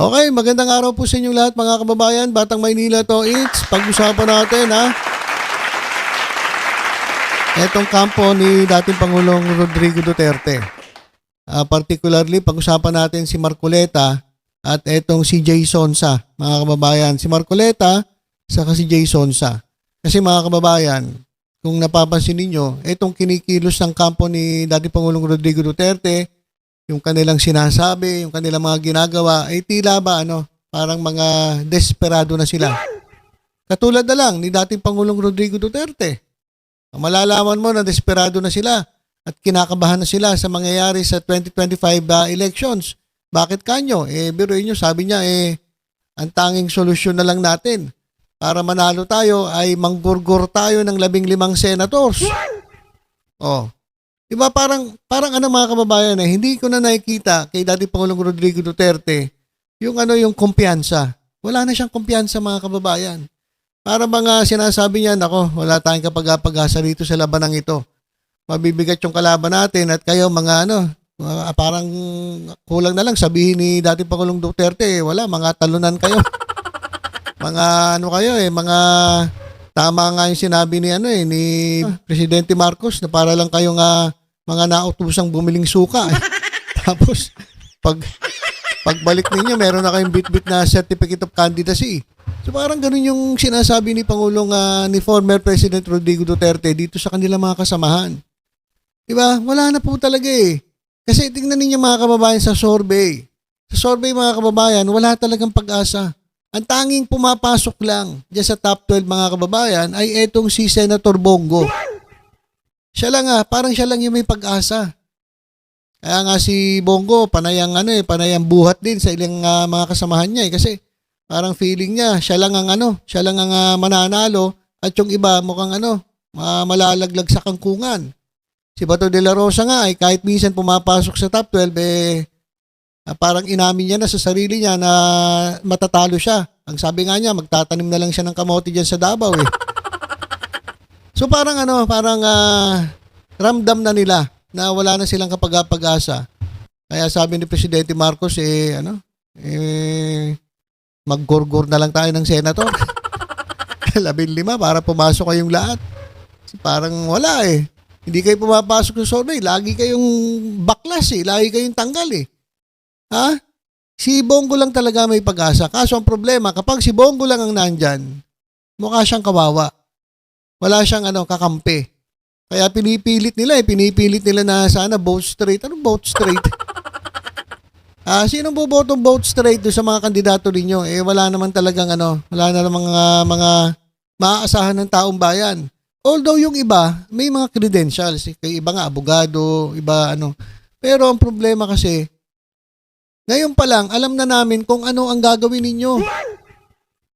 Okay, magandang araw po sa inyong lahat mga kababayan. Batang Maynila to, it's pag-usapan natin etong kampo ni dating Pangulong Rodrigo Duterte. Particularly, pag-usapan natin si Marcoleta at etong si Jay Sonsa, mga kababayan. Si Marcoleta, saka si Jay Sonsa. Kasi mga kababayan, kung napapansin ninyo, etong kinikilos ng kampo ni dating Pangulong Rodrigo Duterte, yung kanilang sinasabi, yung kanilang mga ginagawa, ay tila ba parang mga desperado na sila. Katulad na lang ni dating Pangulong Rodrigo Duterte. Malalaman mo na desperado na sila at kinakabahan na sila sa mangyayari sa 2025 elections. Bakit kanyo? Biruin nyo, sabi niya, ang tanging solusyon na lang natin para manalo tayo ay manggurgur tayo ng 15 senators. Oh. Diba parang mga kababayan hindi ko na nakikita kay dating Pangulong Rodrigo Duterte yung yung kumpiyansa. Wala na siyang kumpiyansa mga kababayan. Para mga sinasabi niya, nako, wala tayong kapag-asa rito sa labanang ito. Mabibigat yung kalaban natin at kayo mga parang kulang na lang sabihin ni dating Pangulong Duterte, wala, mga talunan kayo. Mga kayo mga tama nga yung sinabi ni Presidente Marcos na para lang kayong mga nautusang bumiling suka. Tapos, pagbalik ninyo, meron na kayong bit-bit na certificate of candidacy. So parang ganun yung sinasabi ni Pangulong ni former President Rodrigo Duterte dito sa kanilang mga kasamahan. Diba? Wala na po talaga Kasi tingnan ninyo mga kababayan sa survey. Sa survey mga kababayan, wala talagang pag-asa. Ang tanging pumapasok lang dyan sa top 12 mga kababayan ay etong si Senator Bongo. Siya lang parang siya lang yung may pag-asa. Kaya nga si Bongo, panayang panayang buhat din sa ilang mga kasamahan niya kasi parang feeling niya, siya lang ang mananalo at yung iba mukhang malalaglag sa kangkungan. Si Bato de la Rosa nga ay kahit minsan pumapasok sa top 12 parang inamin niya na sa sarili niya na matatalo siya. Ang sabi nga niya, magtatanim na lang siya ng kamote diyan sa Davao So parang ramdam na nila na wala na silang kapag-asa. Kaya sabi ni Presidente Marcos maggurgur na lang tayo ng senator. 15 para pumasok kayong lahat. Parang wala Hindi kayo pumapasok sa survey. Lagi kayong baklas lagi kayong tanggal Ha? Si Bongo lang talaga may pag-asa. Kaso ang problema, kapag si Bongo lang ang nandyan, mukha siyang kawawa. Wala siyang kakampi. Kaya pinipilit nila na sana vote straight. Anong vote straight? Sinong bobotong vote straight doon sa mga kandidato ninyo? Wala naman talagang wala na namang mga maaasahan ng taong bayan. Although yung iba, may mga credentials. Kaya iba nga, abogado, iba Pero ang problema kasi, ngayon pa lang, alam na namin kung ano ang gagawin ninyo.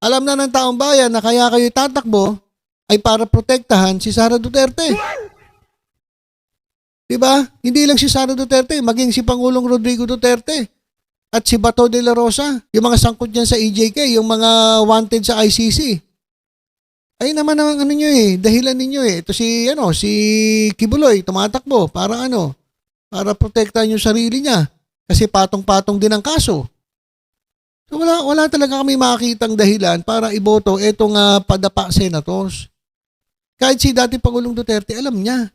Alam na ng taong bayan na kaya kayo tatakbo ay para protektahan si Sara Duterte. Diba? Hindi lang si Sara Duterte, maging si Pangulong Rodrigo Duterte at si Bato de la Rosa, yung mga sangkot niyan sa EJK, yung mga wanted sa ICC. Ay naman ang nyo dahilan ninyo Ito si Kibuloy, tumatakbo para para protektahan yung sarili niya. Kasi patong-patong din ang kaso. So wala talaga kami makakitang dahilan para iboto etong padapa senators. Kahit si dating Pangulong Duterte, alam niya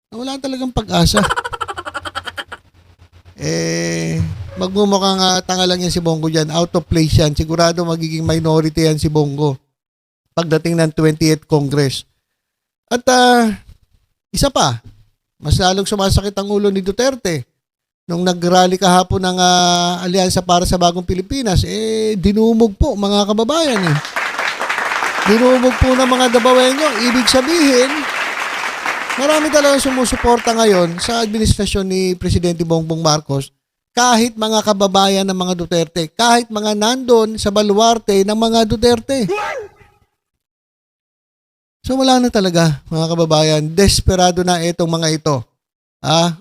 na wala talagang pag-asa. Magmumukhang tanga lang yan si Bongo dyan. Out of place yan. Sigurado magiging minority yan si Bongo pagdating ng 28th Congress. At isa pa, mas lalong sumasakit ang ulo ni Duterte. Nung nag-rally kahapon ng Alyansa para sa Bagong Pilipinas, dinumog po mga kababayan Dinumog po ng mga Davaoenyo. Ibig sabihin, marami talagang sumusuporta ngayon sa administrasyon ni Presidente Bongbong Marcos, kahit mga kababayan ng mga Duterte, kahit mga nandun sa baluarte ng mga Duterte. So wala na talaga mga kababayan. Desperado na itong mga ito.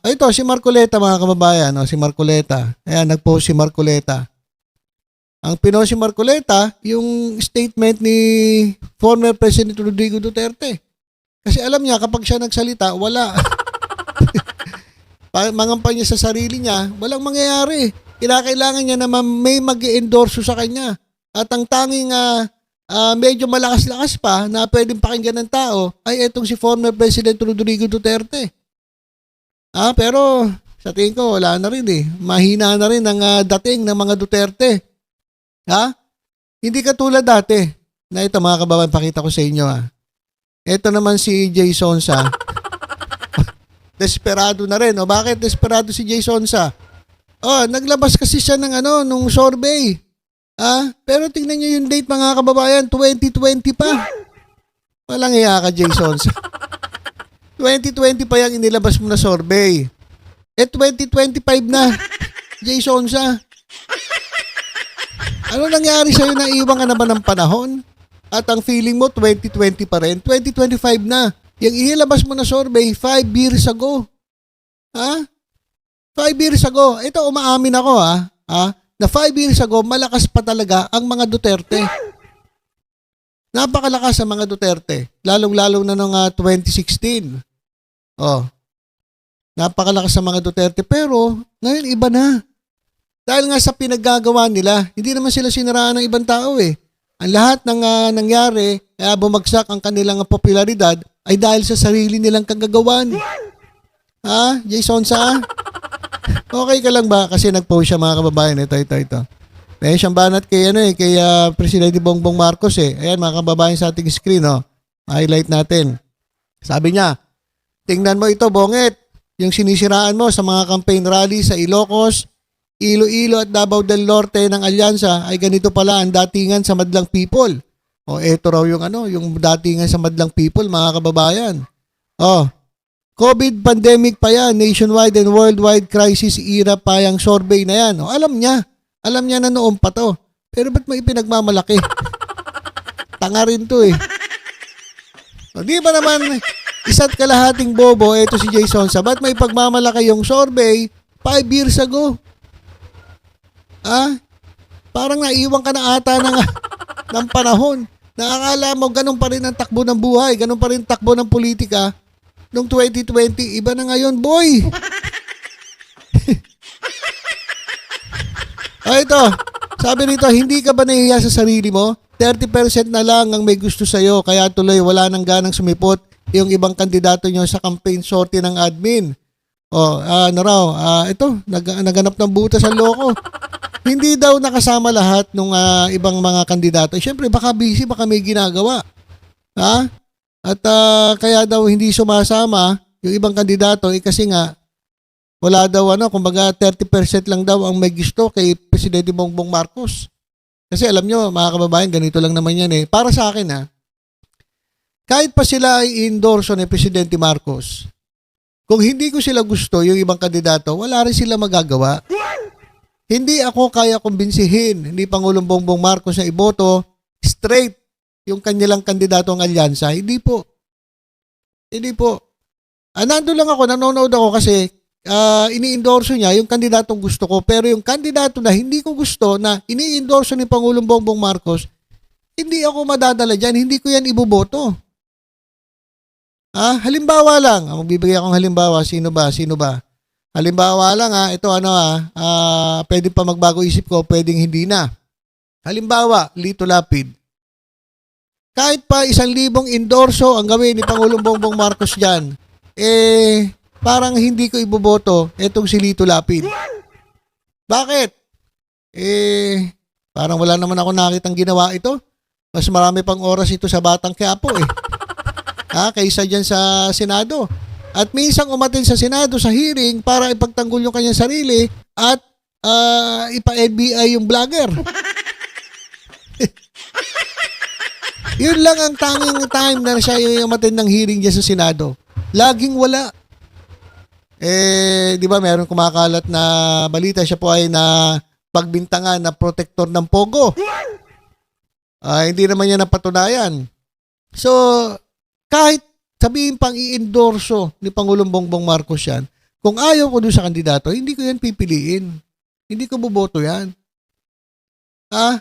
Ito si Marcoleta mga kababayan. Si Marcoleta. Ayan, nag-post si Marcoleta. Ang pinost si Marcoleta, yung statement ni former President Rodrigo Duterte. Kasi alam niya, kapag siya nagsalita, wala. Mangampanya sa sarili niya, walang mangyayari. Kinakailangan niya naman may mag-endorso sa kanya. At ang tanging medyo malakas-lakas pa na pwedeng pakinggan ng tao ay itong si former President Rodrigo Duterte. Pero sa tingin ko wala na rin eh. Mahina na rin ang dating ng mga Duterte. Hindi katulad dati. Na ito mga kababayan, pakita ko sa inyo Ito naman si Jay Sonsa. Desperado na rin. Bakit desperado si Jay Sonsa? Naglabas kasi siya ng nung survey. Pero tingnan niyo yung date mga kababayan, 2020 pa. Walang iya ka, Jay Sonsa. 2020 pa yung inilabas mo na survey. 2025 na, Jay Sonsa. Ano nangyari sa'yo? Naiwan ka na ba ng panahon? At ang feeling mo, 2020 pa rin. 2025 na. Yung inilabas mo na survey, 5 years ago. 5 years ago. Ito, umaamin ako na 5 years ago, malakas pa talaga ang mga Duterte. Napakalakas ang mga Duterte. Lalong-lalo na noong 2016. Napakalakas ang mga Duterte. Pero, ngayon iba na. Dahil nga sa pinaggagawa nila, hindi naman sila siniraan ng ibang tao eh. Ang lahat ng nangyari, kaya bumagsak ang kanilang popularidad, ay dahil sa sarili nilang kagagawan. Jason Sa? Okay ka lang ba? Kasi nag-post siya mga kababayan. Ito. May siyang banat kay, kay Presidente Bongbong Marcos eh. Ayan mga kababayan sa ating screen. Highlight natin. Sabi niya, tingnan mo ito, Bonget. Yung sinisiraan mo sa mga campaign rally sa Ilocos, Iloilo at Davao del Norte ng Alyansa ay ganito pala ang datingan sa madlang people. Ito raw yung yung datingan sa madlang people, mga kababayan. COVID pandemic pa yan, nationwide and worldwide crisis era pa yung survey na yan. Alam niya na noon pa to. Pero ba't may ipinagmamalaki? Tanga rin to eh. Di ba naman isa't kalahating bobo, ito si Jason Sa, ba't may pagmamalaki yung survey 5 years ago? Parang naiwan ka na ata ng panahon. Nakakala mo ganun pa rin ang takbo ng buhay, ganun pa rin takbo ng politika. Noong 2020, iba na ngayon, boy. Ito. Sabi nito, hindi ka ba nahihiya sa sarili mo? 30% na lang ang may gusto sa'yo, kaya tuloy wala nang ganang sumipot yung ibang kandidato nyo sa campaign sortie ng admin. Ito, naganap ng butas ang loko. Hindi daw nakasama lahat ng ibang mga kandidato. Siyempre, baka busy, baka may ginagawa. At kaya daw hindi sumasama yung ibang kandidato kasi nga wala daw kumbaga 30% lang daw ang may gusto kay Presidente Bongbong Marcos. Kasi alam nyo mga kababayan, ganito lang naman yan eh. Para sa akin kahit pa sila ay endorso ni Presidente Marcos, kung hindi ko sila gusto yung ibang kandidato, wala rin sila magagawa. Hindi ako kaya kumbinsihin ni Pangulong Bongbong Marcos na iboto straight yung kanilang kandidato ng alyansa. Hindi po. Nandun lang ako, nanonood ako kasi ini-endorso niya yung kandidatong gusto ko. Pero yung kandidato na hindi ko gusto na ini-endorso ni Pangulong Bongbong Marcos, hindi ako madadala dyan. Hindi ko yan iboboto. Halimbawa lang. Magbibigay akong halimbawa. Sino ba? Halimbawa lang ito pwede pa magbago isip ko, pwedeng hindi na. Halimbawa, Lito Lapid. Kahit pa 1,000 endorso ang gawin ni Pangulong Bongbong Marcos dyan, parang hindi ko iboboto itong si Lito Lapid. Bakit? Parang wala naman ako nakitang ginawa ito. Mas marami pang oras ito sa Batang Quiapo kaysa dyan sa Senado. At minsan umatin sa Senado sa hearing para ipagtanggol yung kanyang sarili at ipa-NBI yung vlogger. Yun lang ang tanging time na siya yung umatin ng hearing dyan sa Senado. Laging wala. Di ba meron kumakalat na balita, siya po ay na pagbintangan na protector ng Pogo. Hindi naman niya napatunayan. So, kahit sabihin pang i-endorso ni Pangulong Bongbong Marcos yan, kung ayaw ko doon sa kandidato, hindi ko yan pipiliin. Hindi ko boboto yan.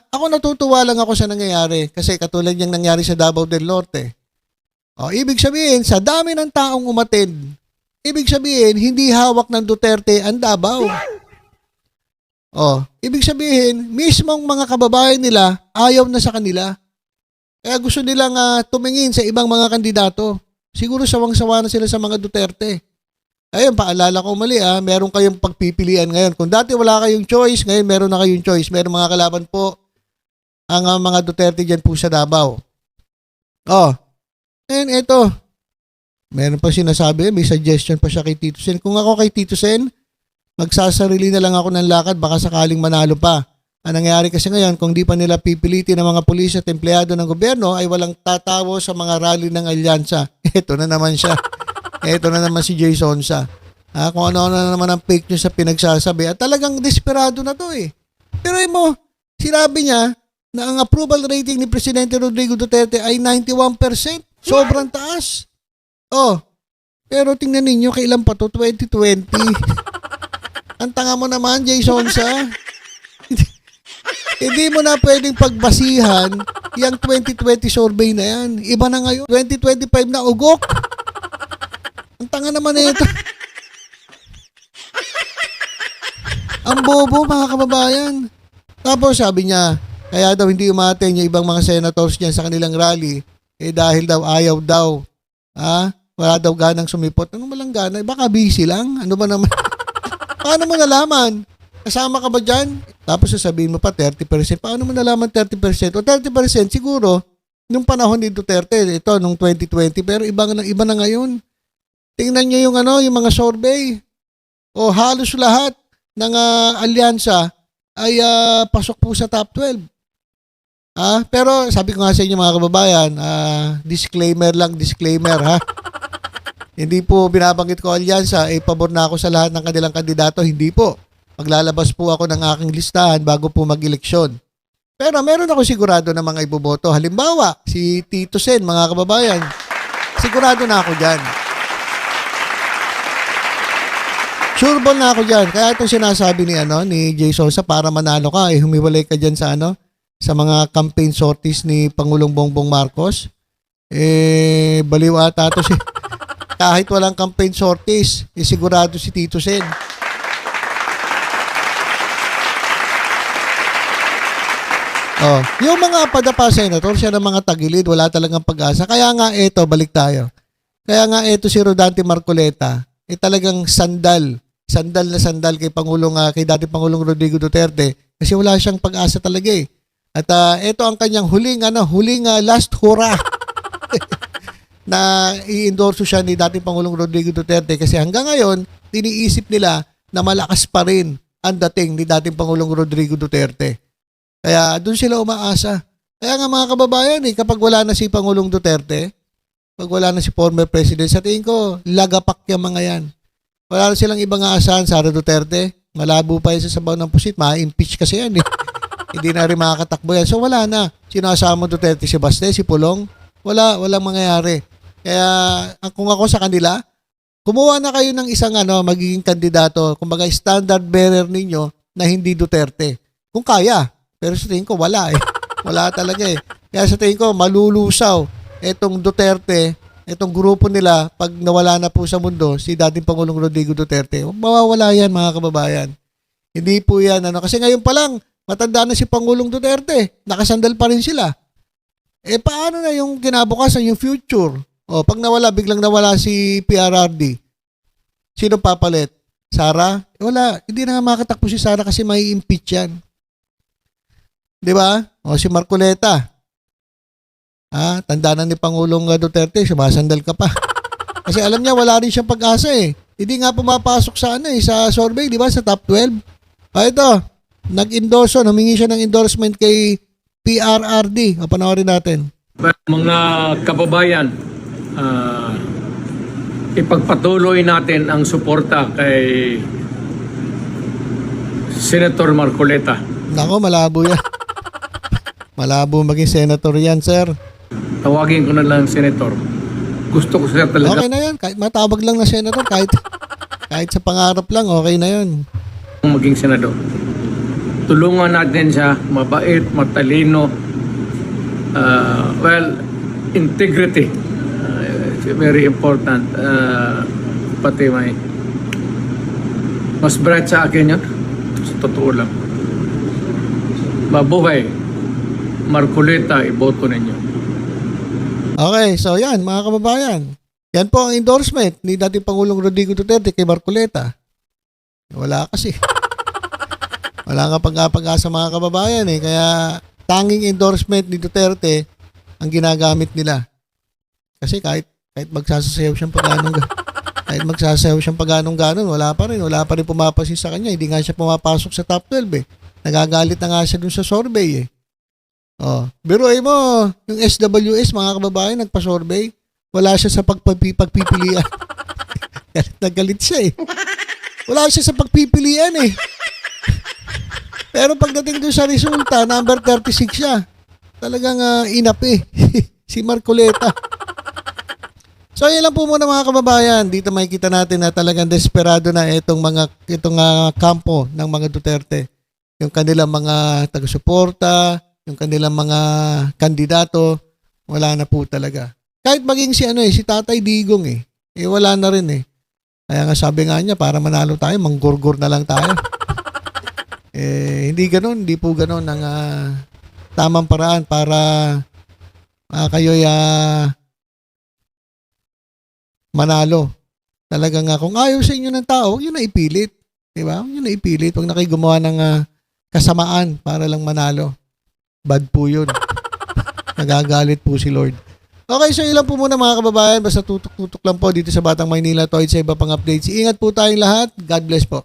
Ako natutuwa lang ako sa nangyayari kasi katulad yung nangyari sa Davao del Norte. Ibig sabihin, sa dami ng taong umattend, ibig sabihin, hindi hawak ng Duterte ang Davao. Ibig sabihin, mismong mga kababayan nila ayaw na sa kanila. Kaya gusto nilang tumingin sa ibang mga kandidato. Siguro sawang-sawa na sila sa mga Duterte. Ayun, paalala ko mali meron kayong pagpipilian ngayon. Kung dati wala kayong choice, ngayon meron na kayong choice. Meron mga kalaban po ang mga Duterte dyan po sa Davao. And ito, meron pa sinasabi, may suggestion pa siya kay Tito Sen. Kung ako kay Tito Sen, magsasarili na lang ako ng lakad, baka sakaling manalo pa. Ang nangyayari kasi ngayon, kung di pa nila pipilitin ng mga pulis at empleyado ng gobyerno, ay walang tatawo sa mga rally ng alyansa. Ito na naman siya. Ito na naman si Jay Sonsa. Kung ano na naman ang fake news sa pinagsasabi. At talagang desperado na to eh. Pero mo, sinabi niya na ang approval rating ni Presidente Rodrigo Duterte ay 91%. Sobrang taas. Pero tingnan ninyo, kailan pa to? 2020. Ang tanga mo naman, Jay Sonsa. Hindi mo na pwedeng pagbasihan yung 2020 survey na yan. Iba na ngayon. 2025 na ugok. Ang tanga naman na ito. Ang bobo, mga kababayan. Tapos sabi niya, kaya daw hindi umaten yung ibang mga senators niyan sa kanilang rally dahil daw ayaw daw. Wala daw ganang sumipot. Ano malang gana? Baka busy lang. Ano ba naman? Paano mo nalaman? Kasama ka ba dyan? Tapos sasabihin mo pa 30%. Paano mo nalaman 30%? O 30% siguro nung panahon ni Duterte, ito nung 2020, pero iba na ngayon. Tingnan niyo yung yung mga survey. Halos lahat ng alyansa ay pasok po sa top 12. Pero sabi ko nga sa inyo mga kababayan, disclaimer ha. Hindi po binabanggit ko alyansa, pabor na ako sa lahat ng kanilang kandidato, hindi po. Maglalabas po ako ng aking listahan bago po mag-eleksyon. Pero meron ako sigurado na mga iboboto. Halimbawa, si Tito Sen, mga kababayan. Sigurado na ako dyan. Sureball na ako dyan. Kaya itong sinasabi ni Jay Sosa, para manalo ka, humiwalay ka dyan sa sa mga campaign sorties ni Pangulong Bongbong Marcos. Baliw ata ito si kahit walang campaign sorties, sigurado si Tito Sen. Yung mga padapa senator, siya ng mga tagilid, wala talagang pag-asa. Kaya nga balik tayo. Kaya nga si Rodante Marcoleta, talagang sandal na sandal kay dating Pangulong Rodrigo Duterte kasi wala siyang pag-asa talaga eh. At ito ang kanyang huling last hurrah na i-endorso siya ni dating Pangulong Rodrigo Duterte kasi hanggang ngayon, iniisip nila na malakas pa rin ang dating ni dating Pangulong Rodrigo Duterte. Kaya doon sila umaasa. Kaya nga mga kababayan, kapag wala na si Pangulong Duterte, pag wala na si former president, sa tingin ko, lagapak yung mga yan. Wala na silang ibang aasahan, Sara Duterte. Malabo pa yun sa sabaw ng pusit. Ma-impeach kasi yan eh. Hindi na rin makakatakbo yan. So wala na. Sinasama Duterte si Baste, si Pulong. Walang mangyayari. Kaya kung ako sa kanila, kumuha na kayo ng isang magiging kandidato, kumbaga standard bearer ninyo na hindi Duterte. Kung kaya. Pero sa tingin ko, wala eh. Wala talaga eh. Kaya sa tingin ko, malulusaw itong Duterte, itong grupo nila, pag nawala na po sa mundo, si dating Pangulong Rodrigo Duterte. Mawawala yan, mga kababayan. Hindi po yan. Kasi ngayon pa lang, matanda na si Pangulong Duterte. Nakasandal pa rin sila. Paano na yung kinabukasan, yung future? Pag biglang nawala si PRRD, sino papalit? Sara? Wala. Hindi na nga makatakbo si Sara kasi may impeach yan. Di ba? Si Marcoleta. Tanda na ni Pangulong Duterte, sumasandal ka pa. Kasi alam niya, wala rin siyang pag-asa eh. Hindi nga pumapasok sa sa survey, di ba? Sa top 12. Ito, humingi siya ng endorsement kay PRRD. Panoorin natin. Mga kababayan, ipagpatuloy natin ang suporta kay Senator Marcoleta. Nako, malabo yan. Malabo maging senator yan, sir. Tawagin ko na lang senator. Gusto ko siya talaga. Okay na yan. Kahit matawag lang na senator, kahit sa pangarap lang, okay na yun. Maging senador. Tulungan natin siya, mabait, matalino. Integrity. It's very important. Pati may mas bright sa akin yun. totoo lang. Mabuhay. Marcoleta, iboto ninyo. Okay, so yan mga kababayan. Yan po ang endorsement ni dating Pangulong Rodrigo Duterte kay Marcoleta. Wala kasi. Wala nga pag-asa mga kababayan eh. Kaya tanging endorsement ni Duterte ang ginagamit nila. Kasi kahit magsasayaw siyang pag-anong-ganon, wala pa rin pumapasin sa kanya. Hindi nga siya pumapasok sa top 12 eh. Nagagalit na nga siya dun sa survey eh. Oh, biruin mo, yung SWS mga kababayan nagpa-survey, wala siya sa pagpipilian. Galit na galit siya eh. Wala siya sa pagpipilian eh. Pero pagdating doon sa resulta, number 36 siya. Talagang inap eh. Si Marcoleta. So yun lang po muna mga kababayan. Dito makikita natin na talagang desperado na itong kampo ng mga Duterte. Yung kanilang mga taga-suporta, yung kanilang mga kandidato, wala na po talaga. Kahit maging si Tatay Digong wala na rin eh. Kaya nga sabi nga niya, para manalo tayo, manggurgur na lang tayo. Hindi po ganun ang tamang paraan para kayo'y manalo. Talaga nga, kung ayaw sa inyo ng tao, huwag nyo na ipilit. Diba? Huwag nyo na ipilit. Huwag na kayo gumawa ng kasamaan para lang manalo. Bad po yun. Nagagalit po si Lord. Okay, so ilan po muna mga kababayan. Basta tutok-tutok lang po dito sa Batang Maynila. Toid sa iba pang updates. Ingat po tayong lahat. God bless po.